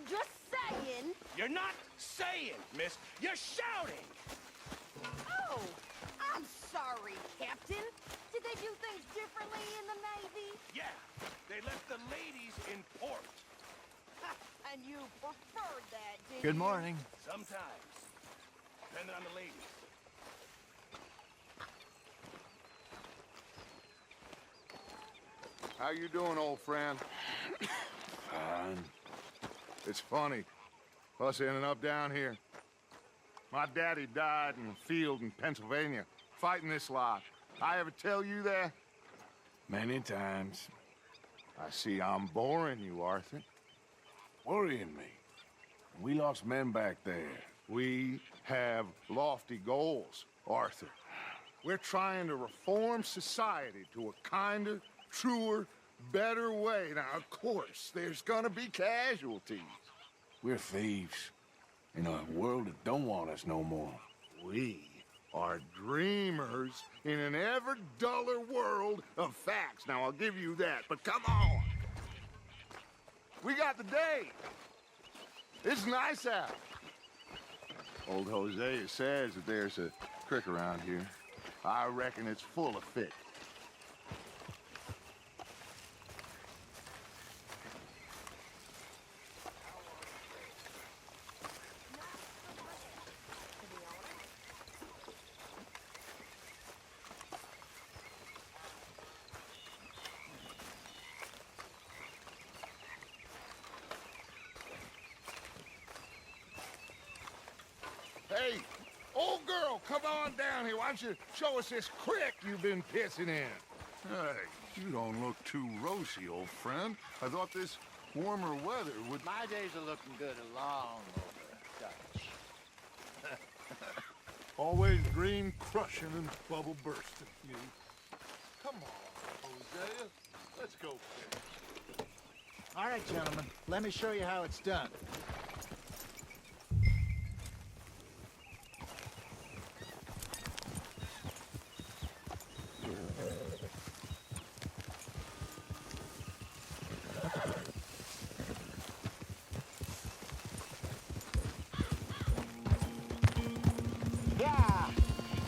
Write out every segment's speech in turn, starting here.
just saying. You're not saying, miss. You're shouting. Oh, I'm sorry, Captain. Did they do things differently in the Navy? Yeah, they left the ladies in port. Ha, and you preferred that, did you? Good morning. Sometimes, depending on the ladies. How you doing, old friend? Fine. It's funny, us ending up down here. My daddy died in the field in Pennsylvania, fighting this lot. I ever tell you that? Many times. I see I'm boring you, Arthur. Worrying me. We lost men back there. We have lofty goals, Arthur. We're trying to reform society to a kinder, truer, better way. Now, of course, there's gonna be casualties. We're thieves. In a world that don't want us no more. We are dreamers in an ever duller world of facts. Now, I'll give you that, but come on. We got the day. It's nice out. Old Hosea says that there's a creek around here. I reckon it's full of fish. Hey, old girl, come on down here. Why don't you show us this creek you've been pissing in? Hey, you don't look too rosy, old friend. I thought this warmer weather would... My days are looking good along over Dutch. Always dream crushing and bubble bursting, you. Come on, Hosea. Let's go fish. All right, gentlemen. Let me show you how it's done.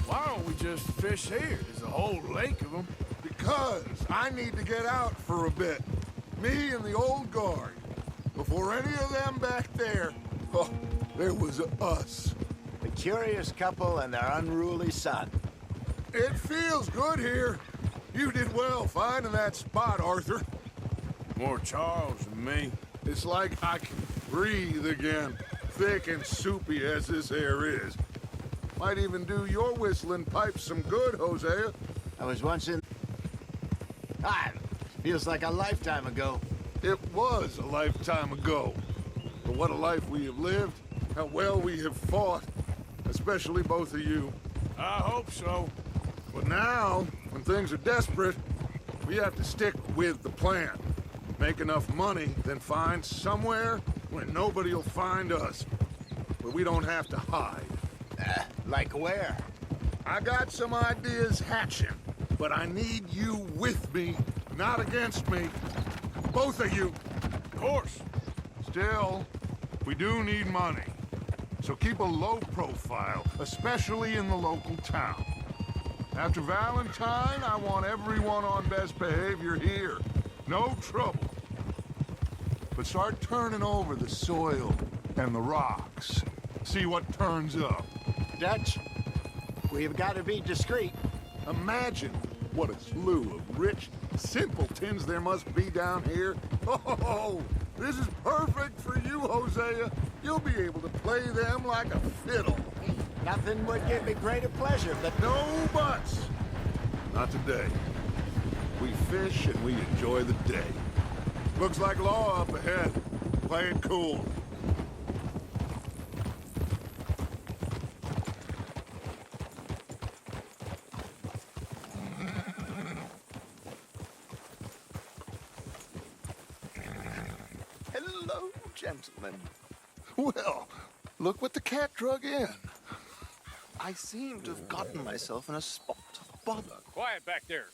Why don't we just fish here? There's a whole lake of them. Because I need to get out for a bit. Me and the old guard. Before any of them back there, oh, there was us. The curious couple and their unruly son. It feels good here. You did well finding that spot, Arthur. More Charles than me. It's like I can breathe again, thick and soupy as this air is. Might even do your whistling pipes some good, Hosea. I was once in... Ah, feels like a lifetime ago. It was a lifetime ago. But what a life we have lived, how well we have fought, especially both of you. I hope so. But now, when things are desperate, we have to stick with the plan. Make enough money, then find somewhere where nobody will find us. Where we don't have to hide. Like where? I got some ideas hatching, but I need you with me, not against me. Both of you. Of course. Still, we do need money. So keep a low profile, especially in the local town. After Valentine, I want everyone on best behavior here. No trouble. But start turning over the soil and the rocks. See what turns up. Dutch, we've got to be discreet. Imagine what a slew of rich simpletons there must be down here. Oh, this is perfect for you, Hosea. You'll be able to play them like a fiddle. Nothing would give me greater pleasure, but... No buts. Not today. We fish and we enjoy the day. Looks like law up ahead. Play it cool. Hello, gentlemen. Well, look what the cat drug in. I seem to have gotten myself in a spot of bother. Quiet back there.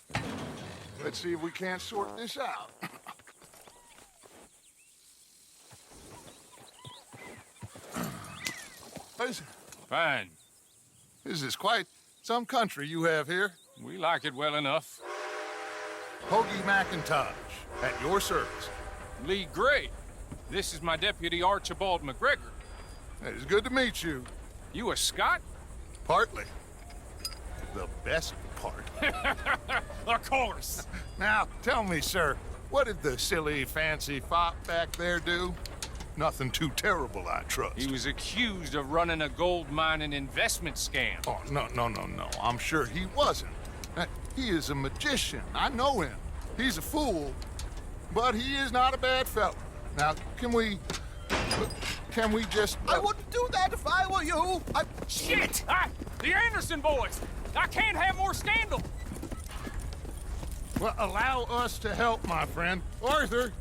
Let's see if we can't sort this out. Fine. This is quite some country you have here. We like it well enough. Hoagie McIntosh, at your service. Lee Gray. This is my deputy Archibald McGregor. It's good to meet you. You a Scot? Partly. The best part. Of course. Now, tell me, sir, what did the silly, fancy fop back there do? Nothing too terrible, I trust. He was accused of running a gold mining investment scam. Oh, no. I'm sure he wasn't. He is a magician. I know him. He's a fool, but he is not a bad fellow. Now, can we just... I wouldn't do that if I were you. Shit! The Anderson boys! I can't have more scandal! Well, allow us to help, my friend. Arthur,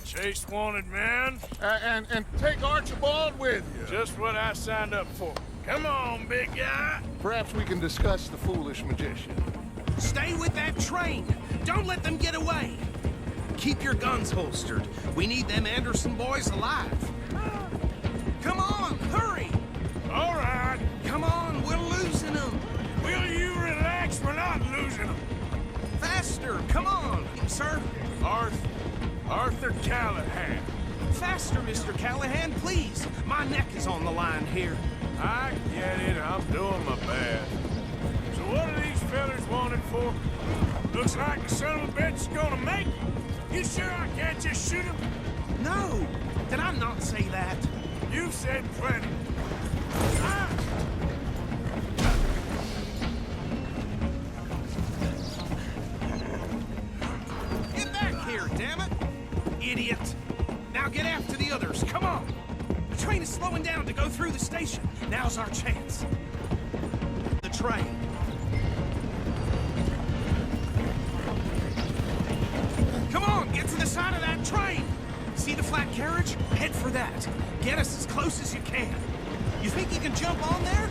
Chase wanted man. and take Archibald with you. Just what I signed up for. Come on, big guy. Perhaps we can discuss the foolish magician. Stay with that train. Don't let them get away. Keep your guns holstered. We need them Anderson boys alive. Come on, hurry! All right. Come on, we're losing them. Will you relax? We're not losing them. Faster, come on, sir. Arthur Callahan. Faster, Mr. Callahan, please. My neck is on the line here. I get it. I'm doing my best. So what are these fellas wanted for? Looks like the son of a bitch is gonna make it. You sure I can't just shoot him? No, did I not say that? You've said plenty. Ah! Get back here, damn it! Idiot! Now get after the others, come on! The train is slowing down to go through the station. Now's our chance. The train. Come on, get to the side of that train! See the flat carriage? Head for that. Get us as close as you can. You think you can jump on there?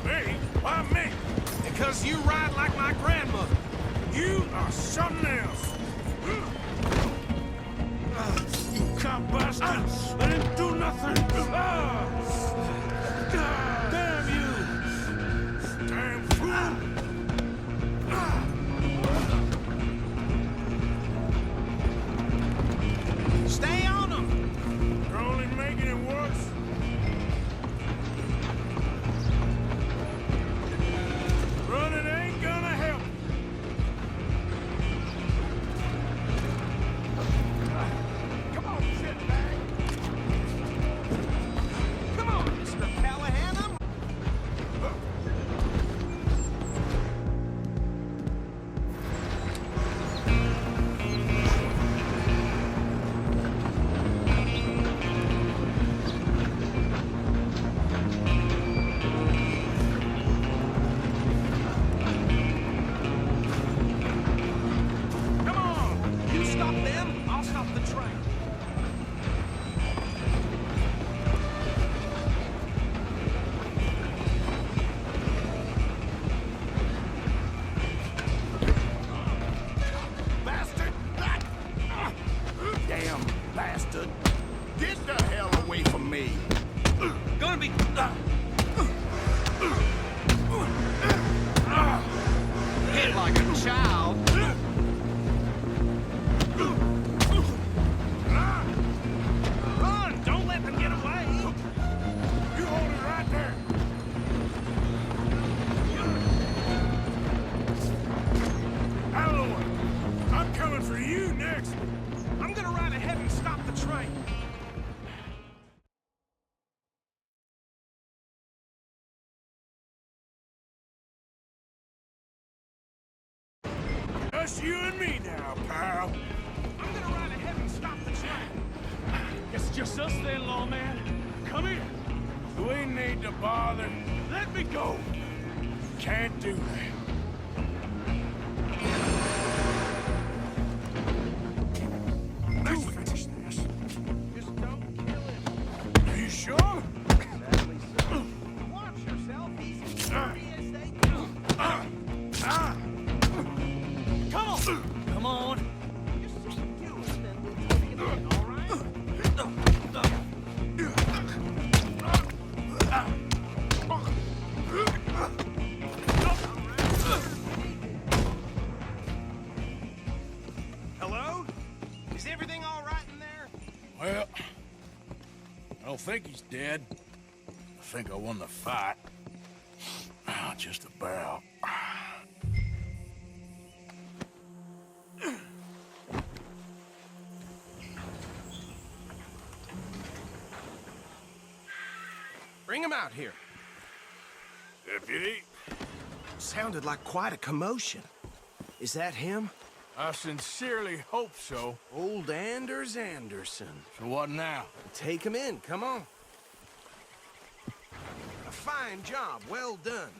Me? Why me? Because you ride like my grandmother. You are something else. You cop bastard! I didn't do nothing! Damn you! Damn fool! Stay on them! You're only making it worse. Running ain't gonna help. Come on, shitbag. Come on, Mr. Callahan, Come on! You stop them, I'll stop the train. Bastard! Damn bastard. Get the hell away from me. Gonna be... Hit like a child. Run! Don't let them get away! You hold it right there. Out of the way. I'm coming for you next. I'm gonna ride ahead and stop the train. Just you and me now, pal. I'm gonna ride ahead and stop the train. It's just us then, lawman. Come here. We need to bother. Let me go. Can't do that. Let's finish this. Just don't kill him. Are you sure? Watch yourself. He's as sturdy as they come. Come on. Come on. Just see him do it, then we'll take it in, all right? Well, I don't think he's dead. I think I won the fight. Just about. Bring him out here. Deputy, Sounded like quite a commotion. Is that him? I sincerely hope so. Old Anders Anderson. So what now? Take him in, come on. A fine job, well done.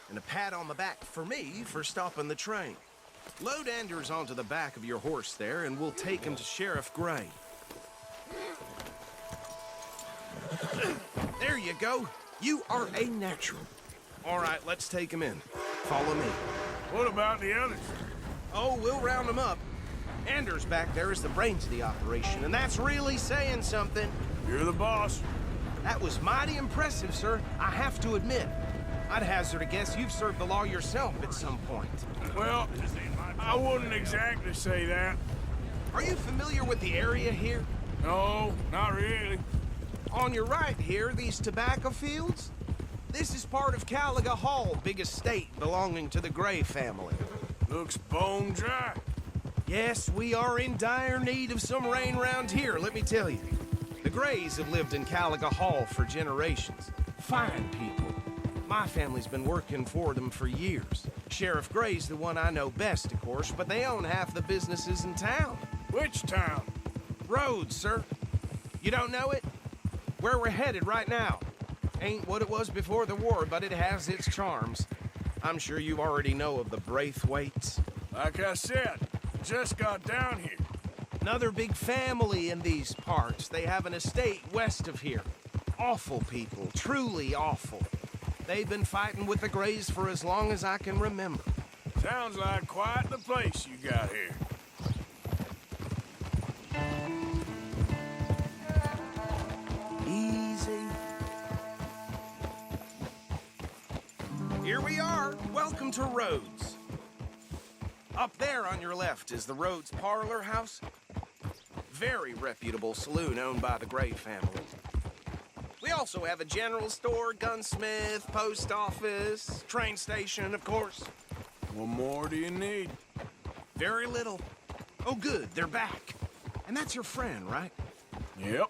And a pat on the back for me for stopping the train. Load Anders onto the back of your horse there, and we'll take him to Sheriff Gray. There you go. You are a natural. All right, let's take him in. Follow me. what about the others? Oh, we'll round them up. Anders back there is the brains of the operation, and that's really saying something. You're the boss. That was mighty impressive, sir. I have to admit. I'd hazard a guess you've served the law yourself at some point. Well, I wouldn't exactly say that. Are you familiar with the area here? No, not really. On your right here, these tobacco fields? This is part of Caliga Hall, big estate belonging to the Gray family. Looks bone dry. Yes, we are in dire need of some rain round here, let me tell you. The Grays have lived in Caliga Hall for generations. Fine people. My family's been working for them for years. Sheriff Gray's the one I know best, of course, but they own half the businesses in town. Which town? Rhodes, sir. You don't know it? Where we're headed right now. Ain't what it was before the war, but it has its charms. I'm sure you already know of the Braithwaites. Like I said, just got down here. Another big family in these parts. They have an estate west of here. Awful people, truly awful. They've been fighting with the Grays for as long as I can remember. Sounds like quite the place you got here. Easy. Here we are. Welcome to Rhodes. Up there on your left is the Rhodes Parlor House. Very reputable saloon owned by the Gray family. We also have a general store, gunsmith, post office, train station, of course. What more do you need? Very little. Oh, good, they're back. And that's your friend, right? Yep.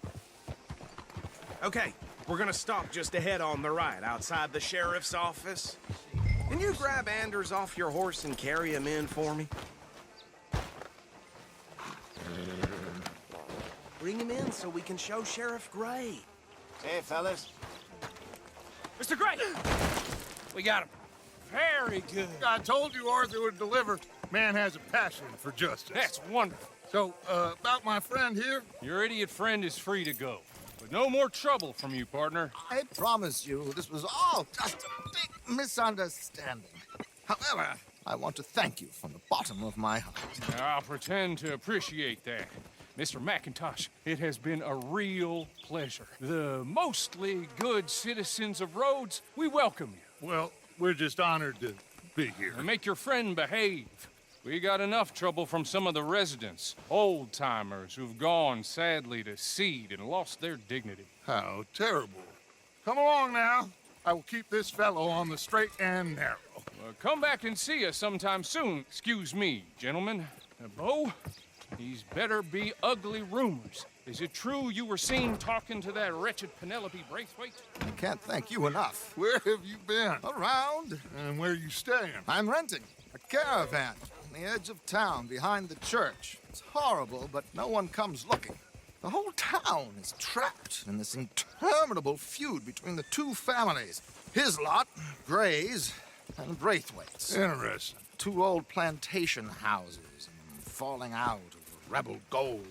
Okay, we're gonna stop just ahead on the right, outside the sheriff's office. Can you grab Anders off your horse and carry him in for me? Bring him in so we can show Sheriff Gray. Hey, fellas. Mr. Gray! We got him. Very good. I told you Arthur would deliver. Man has a passion for justice. That's wonderful. So, about my friend here? Your idiot friend is free to go. But no more trouble from you, partner. I promise you, this was all just a big misunderstanding. However, I want to thank you from the bottom of my heart. I'll pretend to appreciate that. Mr. McIntosh, it has been a real pleasure. The mostly good citizens of Rhodes, we welcome you. Well, we're just honored to be here. And make your friend behave. We got enough trouble from some of the residents, old-timers who've gone, sadly, to seed and lost their dignity. How terrible. Come along now. I will keep this fellow on the straight and narrow. Come back and see us sometime soon. Excuse me, gentlemen. Bo, these better be ugly rumors. Is it true you were seen talking to that wretched Penelope Braithwaite? I can't thank you enough. Where have you been? Around, And where you staying? I'm renting a caravan on the edge of town behind the church. It's horrible, but no one comes looking. The whole town is trapped in this interminable feud between the two families. His lot, Gray's, and Braithwaite's. Interesting. Two old plantation houses, and falling out over rebel gold,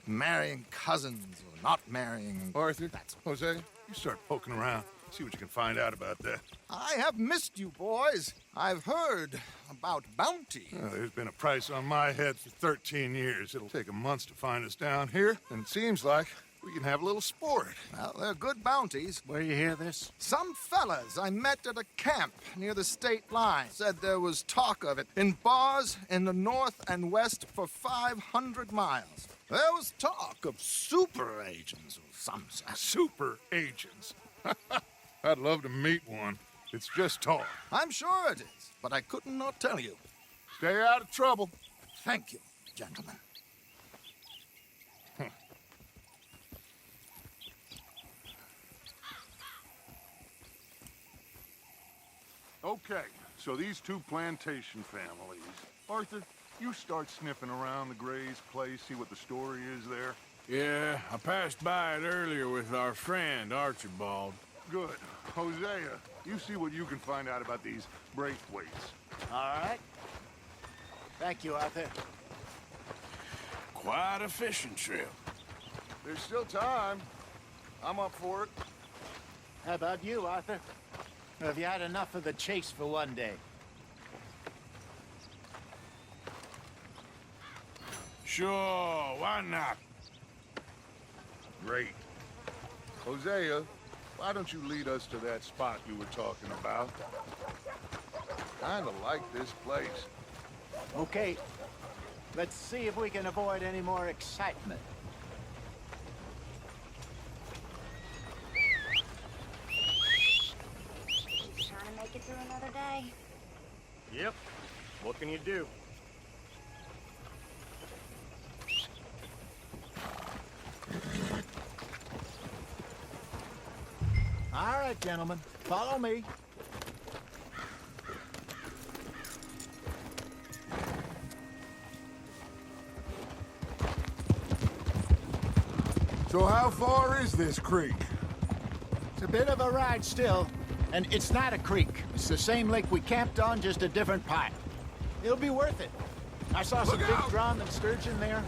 and marrying cousins or not marrying. Arthur, That's Jose, you start poking around. See what you can find out about that. I have missed you, boys. I've heard about bounty. There's been a price on my head for 13 years. It'll take a month to find us down here, and it seems like we can have a little sport. Well, they're good bounties. Where you hear this? Some fellas I met at a camp near the state line said there was talk of it in bars in the north and west for 500 miles. There was talk of super agents or some such. Super agents. I'd love to meet one. It's just talk. I'm sure it is, but I couldn't not tell you. Stay out of trouble. Thank you, gentlemen. Okay, so these two plantation families. Arthur, you start sniffing around the Gray's place, see what the story is there. Yeah, I passed by it earlier with our friend, Archibald. Good. Hosea, you see what you can find out about these Braithwaites. All right. Thank you, Arthur. Quite a fishing trip. There's still time. I'm up for it. How about you, Arthur? Or have you had enough of the chase for one day? Sure, why not? Great. Hosea, why don't you lead us to that spot you were talking about? Kinda like this place. Okay. Let's see if we can avoid any more excitement. Trying to make it through another day. Yep. What can you do? All right, gentlemen. Follow me. So how far is this creek? It's a bit of a ride still. And it's not a creek. It's the same lake we camped on, just a different part. It'll be worth it. I saw some Look big out! drum and sturgeon there.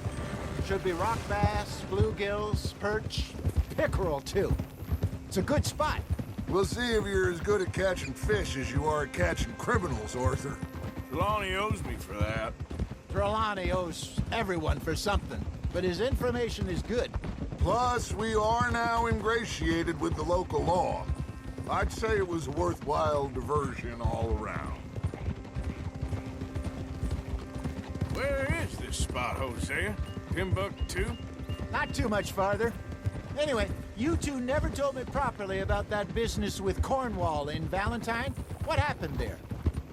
Should be rock bass, bluegills, perch, pickerel, too. It's a good spot. We'll see if you're as good at catching fish as you are at catching criminals, Arthur. Trelawney owes me for that. Trelawney owes everyone for something, but his information is good. Plus, we are now ingratiated with the local law. I'd say it was a worthwhile diversion all around. Where is this spot, Hosea? Timbuktu? Not too much farther. Anyway, you two never told me properly about that business with Cornwall in Valentine. What happened there?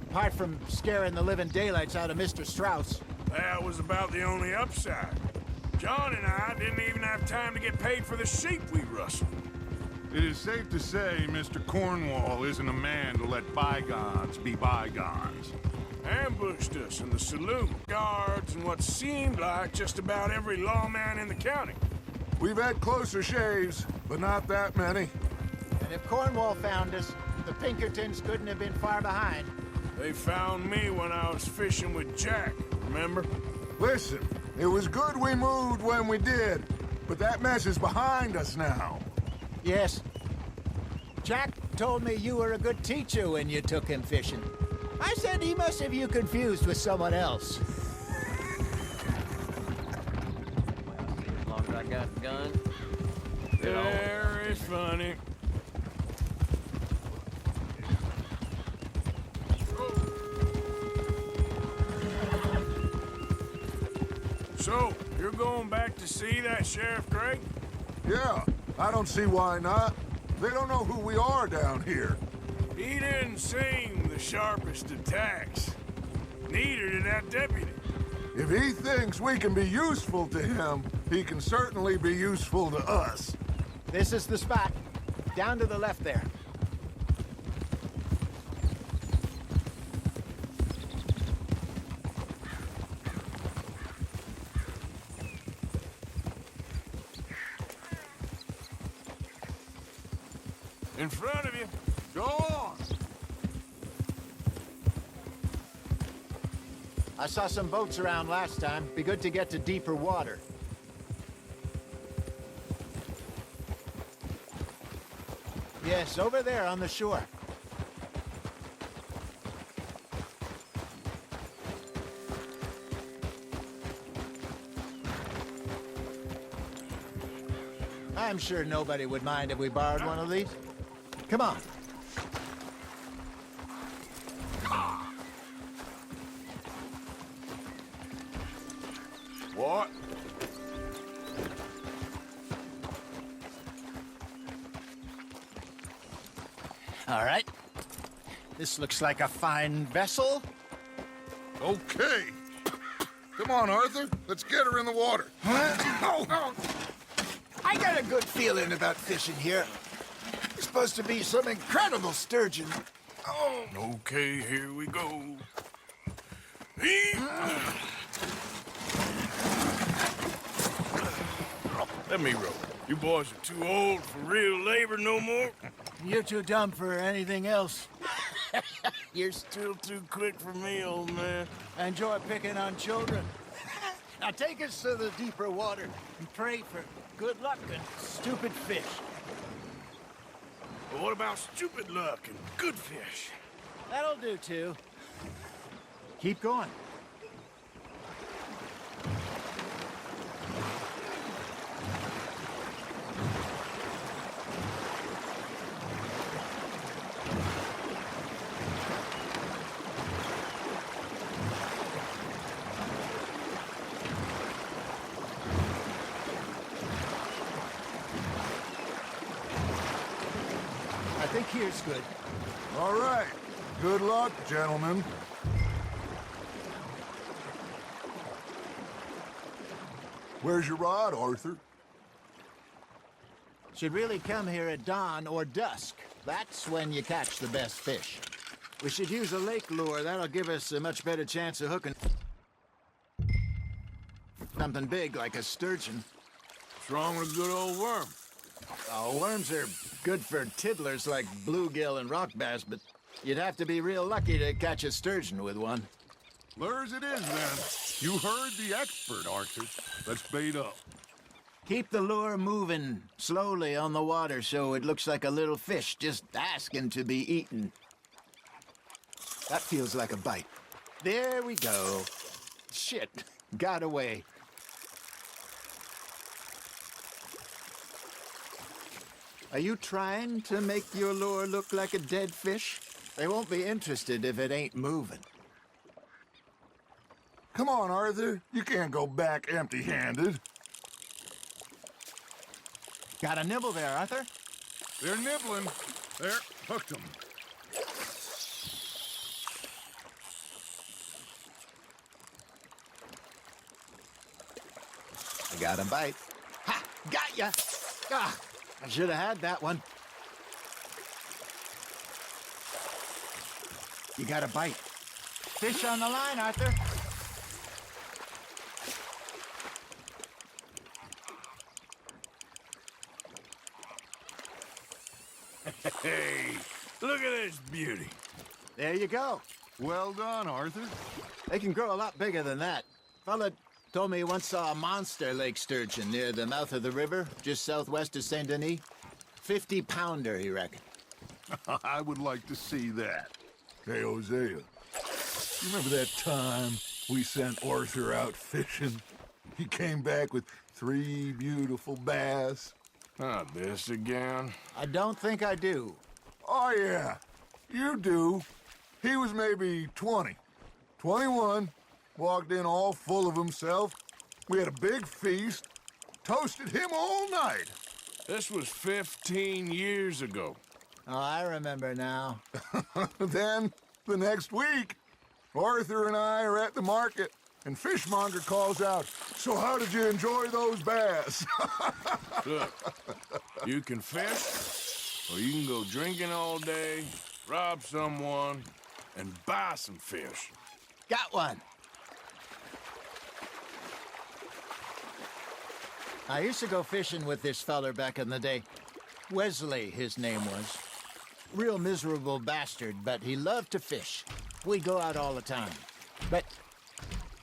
Apart from scaring the living daylights out of Mr. Strauss. That was about the only upside. John and I didn't even have time to get paid for the sheep we rustled. It is safe to say Mr. Cornwall isn't a man to let bygones be bygones. Ambushed us in the saloon, guards, and what seemed like just about every lawman in the county. We've had closer shaves, but not that many. And if Cornwall found us, the Pinkertons couldn't have been far behind. They found me when I was fishing with Jack, remember? Listen, it was good we moved when we did, but that mess is behind us now. Yes. Jack told me you were a good teacher when you took him fishing. I said he must have you confused with someone else. As long as I got a gun. Very funny. So, you're going back to see that Sheriff Gray? Yeah, I don't see why not. They don't know who we are down here. He didn't seem the sharpest attacks. Neither did that deputy. If he thinks we can be useful to him, he can certainly be useful to us. This is the spot. Down to the left there. In front of you. Go on! I saw some boats around last time. Be good to get to deeper water. Yes, over there on the shore. I'm sure nobody would mind if we borrowed one of these. Come on. What? All right. This looks like a fine vessel. Okay. Come on, Arthur. Let's get her in the water. I got a good feeling about fishing here. It's supposed to be some incredible sturgeon. Oh, Okay, here we go. Let me row. You boys are too old for real labor no more. you're too dumb for anything else. You're still too quick for me, old man. I enjoy picking on children. Now take us to the deeper water and pray for good luck and stupid fish. But what about stupid luck and good fish? That'll do, too. Keep going. I think here's good. All right. Good luck, gentlemen. Where's your rod, Arthur? Should really come here at dawn or dusk. That's when you catch the best fish. We should use a lake lure. That'll give us a much better chance of hooking something big like a sturgeon. What's wrong with a good old worm? Oh, worms are good for tiddlers like bluegill and rock bass, but you'd have to be real lucky to catch a sturgeon with one. Lures it is, then. You heard the expert, Arthur. Let's bait up. Keep the lure moving slowly on the water so it looks like a little fish just asking to be eaten. That feels like a bite. There we go. Shit, got away. Are you trying to make your lure look like a dead fish? They won't be interested if it ain't moving. Come on, Arthur. You can't go back empty-handed. Got a nibble there, Arthur? They're nibbling. There, hooked them. I got a bite. Ha! Got ya! Ah, I should have had that one. You got a bite. Fish on the line, Arthur. Hey, look at this beauty. There you go. Well done, Arthur. They can grow a lot bigger than that. Fella told me he once saw a monster lake sturgeon near the mouth of the river, just southwest of Saint Denis. 50-pounder, he reckoned. I would like to see that. Hey, Hosea, you remember that time we sent Arthur out fishing? He came back with 3 beautiful bass. Not this again. I don't think I do. Oh, yeah, you do. He was maybe 20, 21, walked in all full of himself. We had a big feast, toasted him all night. This was 15 years ago. Oh, I remember now. Then, the next week, Arthur and I are at the market, and Fishmonger calls out, "So how did you enjoy those bass?" Look, you can fish, or you can go drinking all day, rob someone, and buy some fish. Got one. I used to go fishing with this feller back in the day. Wesley, his name was. Real miserable bastard, but he loved to fish. We'd go out all the time. But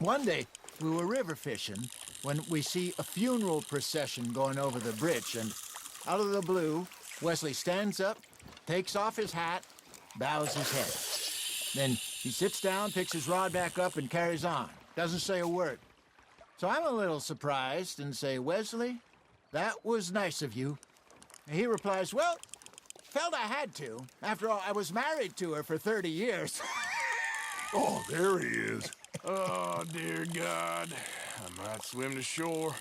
one day, we were river fishing when we see a funeral procession going over the bridge, and out of the blue, Wesley stands up, takes off his hat, bows his head. Then he sits down, picks his rod back up, and carries on. Doesn't say a word. So I'm a little surprised and say, "Wesley, that was nice of you." And he replies, "Well, felt I had to. After all, I was married to her for 30 years. Oh, there he is. Oh, dear God. I might swim to shore.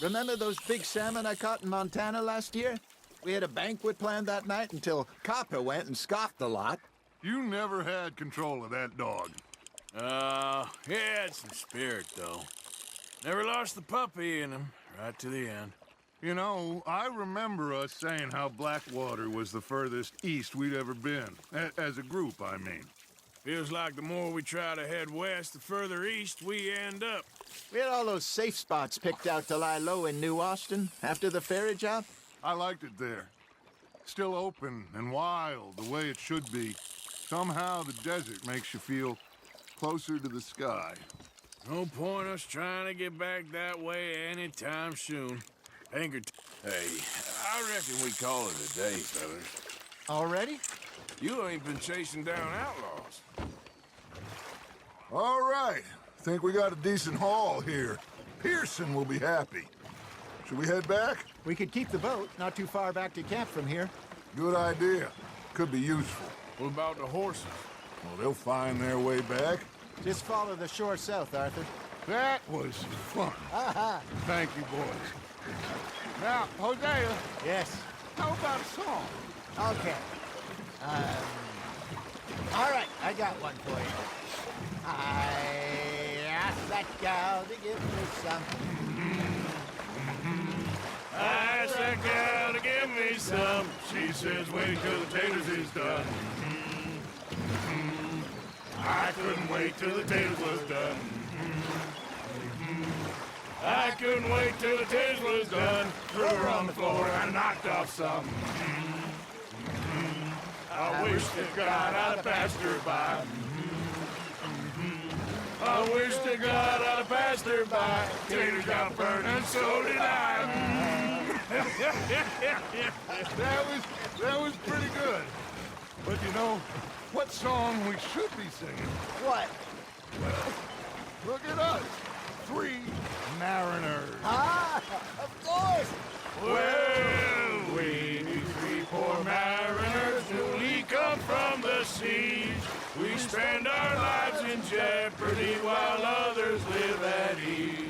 Remember those big salmon I caught in Montana last year? We had a banquet planned that night until Copper went and scoffed a lot. You never had control of that dog. He had some spirit, though. Never lost the puppy in him, right to the end. You know, I remember us saying how Blackwater was the furthest east we'd ever been. As a group, I mean. Feels like the more we try to head west, the further east we end up. We had all those safe spots picked out to lie low in New Austin after the ferry job. I liked it there. Still open and wild, the way it should be. Somehow the desert makes you feel closer to the sky. No point us trying to get back that way anytime soon. Hey, I reckon we call it a day, fellas. Already? You ain't been chasing down outlaws. All right. Think we got a decent haul here. Pearson will be happy. Should we head back? We could keep the boat not too far back to camp from here. Good idea. Could be useful. What about the horses? Well, they'll find their way back. Just follow the shore south, Arthur. That was fun. Thank you, boys. Now, Hosea, Yes. how about a song? Okay. All right, I got one for you. I asked that gal to give me some. I asked that gal to give me some. She says, wait till the taters is done. I couldn't wait till the taters was done. I couldn't wait till the taters was done. Threw her on the floor and I knocked off some. I wish to God I'd have passed her by. I wish to God I'd have passed her by. Taters got burned and so did I. That was pretty good. But you know, what song we should be singing? What? Look at us. 3 mariners. Ah, of course. Well, we 3 poor mariners newly come from the siege. We spend our lives in jeopardy while others live at ease.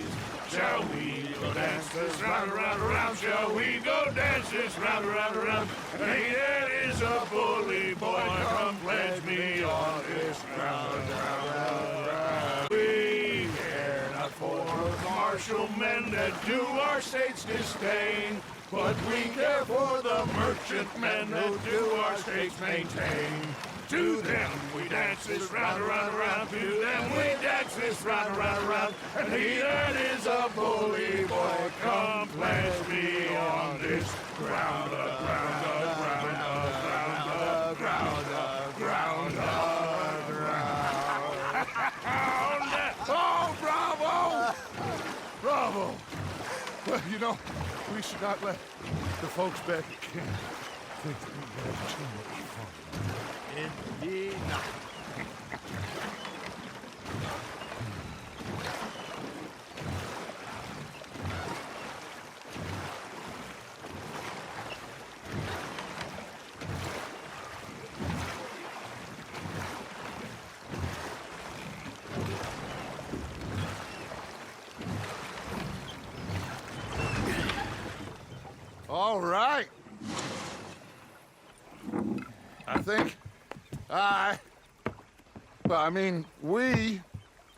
Shall we go dance this round, around, around? Shall we go dance this round, around, around? Hey, that is a bully boy. Come pledge me on this ground, ground. We care not for the martial men that do our state's disdain, but we care for the merchant men that do our state's maintain. To them we dance this round, around, around. To them we dance this round, around, around. And he that is a bully boy, come pledge me on this ground, ground, ground, ground, ground, ground, ground. Oh, bravo! Bravo! Well, you know, we should not let the folks back at camp think that we had too much fun. Indeed not. All right. I think we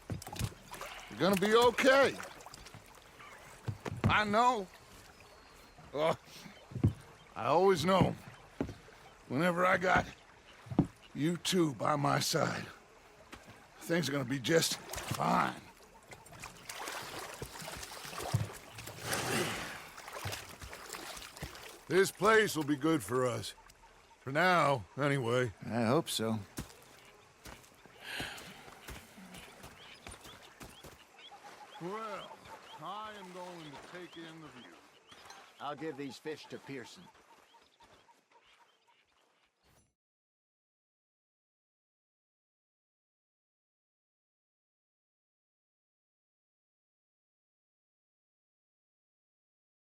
are gonna be okay. I know. I always know. Whenever I got you two by my side, things are gonna be just fine. This place will be good for us. For now, anyway. I hope so. Well, I am going to take in the view. I'll give these fish to Pearson.